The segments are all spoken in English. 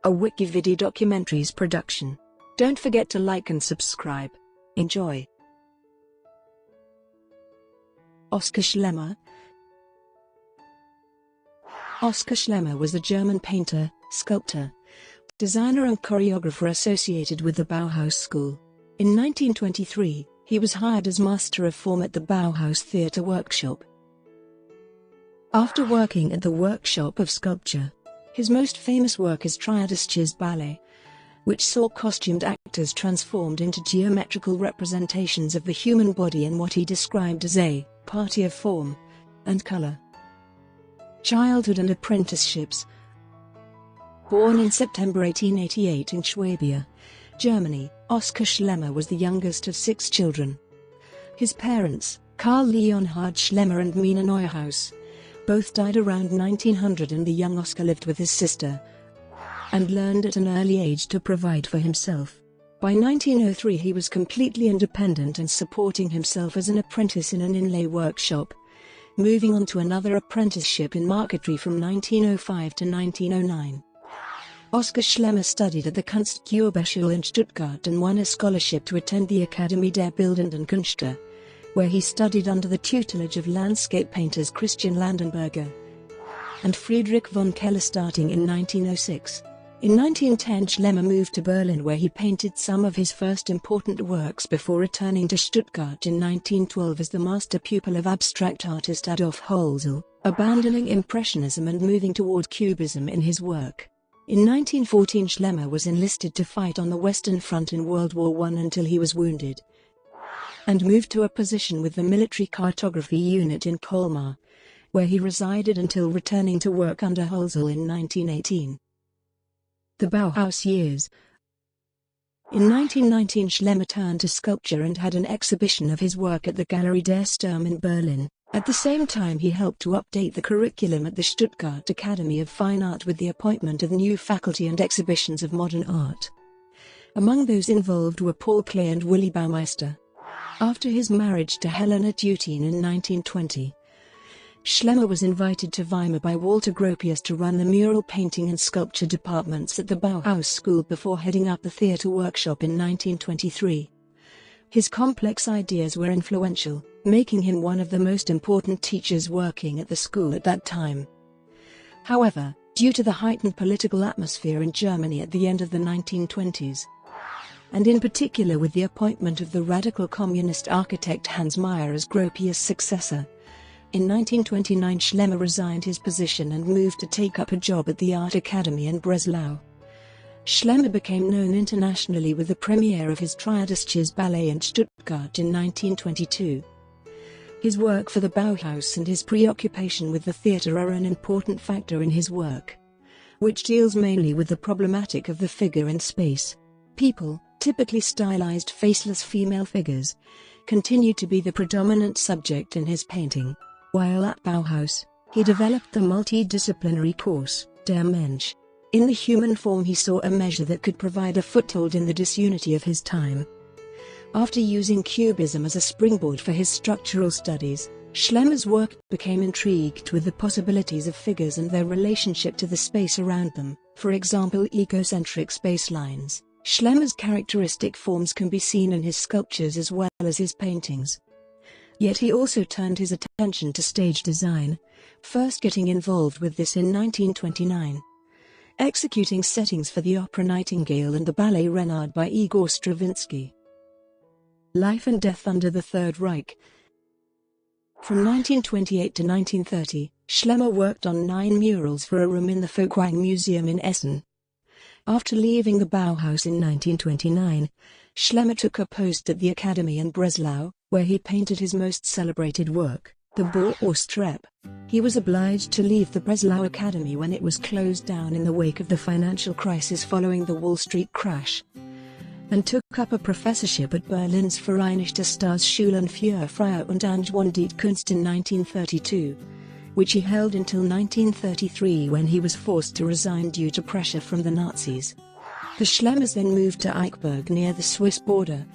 a WikiVidi documentaries production. Don't forget to like and subscribe. Enjoy. Oskar Schlemmer. Oskar Schlemmer was a German painter, sculptor, designer and choreographer associated with the Bauhaus school. In 1923, he was hired as master of form at the Bauhaus theatre workshop. After working at the workshop of sculpture, his most famous work is Triadisches Ballett, which saw costumed actors transformed into geometrical representations of the human body in what he described as a party of form and color. Childhood and apprenticeships. Born in September 1888 in Schwabia, Germany, Oskar Schlemmer was the youngest of 6 children. His parents, Karl Leonhard Schlemmer and Mina Neuhaus, both died around 1900, and the young Oskar lived with his sister and learned at an early age to provide for himself. By 1903 he was completely independent and supporting himself as an apprentice in an inlay workshop, moving on to another apprenticeship in marquetry from 1905 to 1909. Oskar Schlemmer studied at the Kunstgewerbeschule in Stuttgart and won a scholarship to attend the Akademie der Bildenden Künste, where he studied under the tutelage of landscape painters Christian Landenberger and Friedrich von Keller starting in 1906. In 1910 Schlemmer moved to Berlin, where he painted some of his first important works before returning to Stuttgart in 1912 as the master pupil of abstract artist Adolf Hölzel, abandoning Impressionism and moving toward Cubism in his work. In 1914 Schlemmer was enlisted to fight on the Western Front in World War I until he was wounded, and moved to a position with the military cartography unit in Colmar, where he resided until returning to work under Hölzel in 1918. The Bauhaus years. In 1919 Schlemmer turned to sculpture and had an exhibition of his work at the Galerie der Sturm in Berlin. At the same time he helped to update the curriculum at the Stuttgart Academy of Fine Art with the appointment of new faculty and exhibitions of modern art. Among those involved were Paul Klee and Willy Baumeister. After his marriage to Helena Tutin in 1920, Schlemmer was invited to Weimar by Walter Gropius to run the mural painting and sculpture departments at the Bauhaus School before heading up the theatre workshop in 1923. His complex ideas were influential, making him one of the most important teachers working at the school at that time. However, due to the heightened political atmosphere in Germany at the end of the 1920s, and in particular with the appointment of the radical communist architect Hans Meyer as Gropius' successor, in 1929 Schlemmer resigned his position and moved to take up a job at the Art Academy in Breslau. Schlemmer became known internationally with the premiere of his Triadisches Ballett in Stuttgart in 1922. His work for the Bauhaus and his preoccupation with the theatre are an important factor in his work, which deals mainly with the problematic of the figure in space. People, typically stylized faceless female figures, continue to be the predominant subject in his painting. While at Bauhaus, he developed the multidisciplinary course, Der Mensch. In the human form he saw a measure that could provide a foothold in the disunity of his time. After using Cubism as a springboard for his structural studies, Schlemmer's work became intrigued with the possibilities of figures and their relationship to the space around them, for example egocentric spacelines. Schlemmer's characteristic forms can be seen in his sculptures as well as his paintings. Yet he also turned his attention to stage design, first getting involved with this in 1929. Executing settings for the Opera Nightingale and the Ballet Renard by Igor Stravinsky. Life and death under the Third Reich. From 1928 to 1930, Schlemmer worked on 9 murals for a room in the Folkwang Museum in Essen. After leaving the Bauhaus in 1929, Schlemmer took a post at the Academy in Breslau, where he painted his most celebrated work, the Bauhaus. He was obliged to leave the Breslau Academy when it was closed down in the wake of the financial crisis following the Wall Street crash, and took up a professorship at Berlin's Vereinigte Staatsschulen für Freie und Angewandte Kunst in 1932, which he held until 1933 when he was forced to resign due to pressure from the Nazis. The Schlemmers then moved to Eichberg near the Swiss border,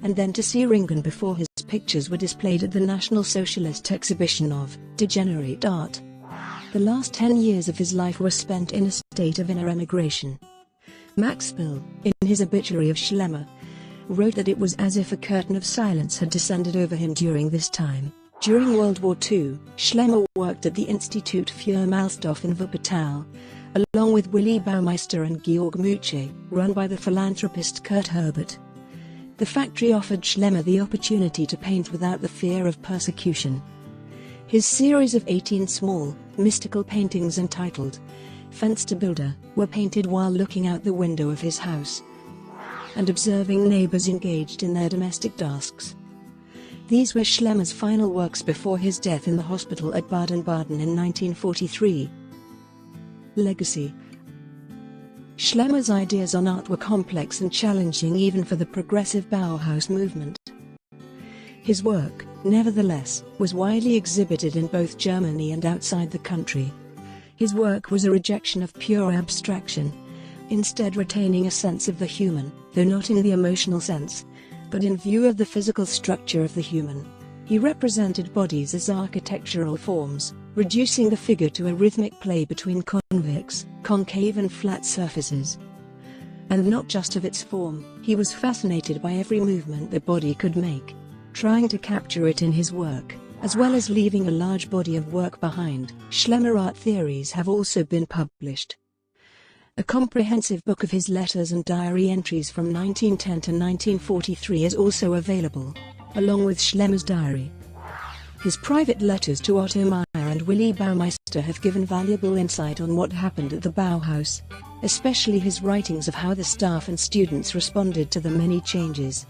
and then to Sieringen before his pictures were displayed at the National Socialist exhibition of Degenerate Art. The last 10 years of his life were spent in a state of inner emigration. Max Bill, in his obituary of Schlemmer, wrote that it was as if a curtain of silence had descended over him during this time. During World War II, Schlemmer worked at the Institut für Malstoff in Wuppertal, along with Willy Baumeister and Georg Muche, run by the philanthropist Kurt Herbert. The factory offered Schlemmer the opportunity to paint without the fear of persecution. His series of 18 small, mystical paintings entitled Fensterbilder were painted while looking out the window of his house and observing neighbors engaged in their domestic tasks. These were Schlemmer's final works before his death in the hospital at Baden-Baden in 1943. Legacy. Schlemmer's ideas on art were complex and challenging even for the progressive Bauhaus movement. His work, nevertheless, was widely exhibited in both Germany and outside the country. His work was a rejection of pure abstraction, instead retaining a sense of the human, though not in the emotional sense, but in view of the physical structure of the human. He represented bodies as architectural forms, reducing the figure to a rhythmic play between convex, concave and flat surfaces. And not just of its form, he was fascinated by every movement the body could make, trying to capture it in his work, as well as leaving a large body of work behind. Schlemmer art theories have also been published. A comprehensive book of his letters and diary entries from 1910 to 1943 is also available, along with Schlemmer's diary. His private letters to Otto Meyer and Willy Baumeister have given valuable insight on what happened at the Bauhaus, especially his writings of how the staff and students responded to the many changes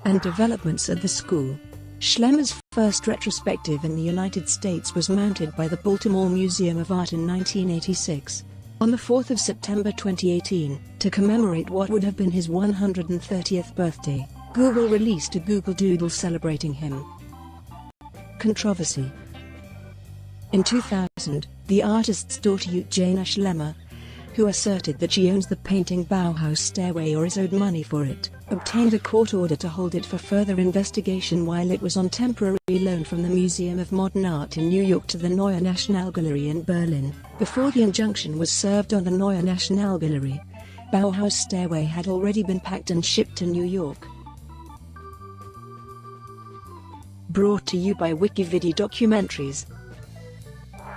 and developments at the school. Schlemmer's first retrospective in the United States was mounted by the Baltimore Museum of Art in 1986. On the 4th of September 2018, to commemorate what would have been his 130th birthday, Google released a Google Doodle celebrating him. Controversy. In 2000, the artist's daughter Eugenia Schlemmer, who asserted that she owns the painting Bauhaus Stairway or is owed money for it, obtained a court order to hold it for further investigation while it was on temporary loan from the Museum of Modern Art in New York to the Neue Nationalgalerie in Berlin. Before the injunction was served on the Neue Nationalgalerie, Bauhaus Stairway had already been packed and shipped to New York. Brought to you by WikiVidi Documentaries.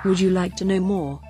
Would you like to know more?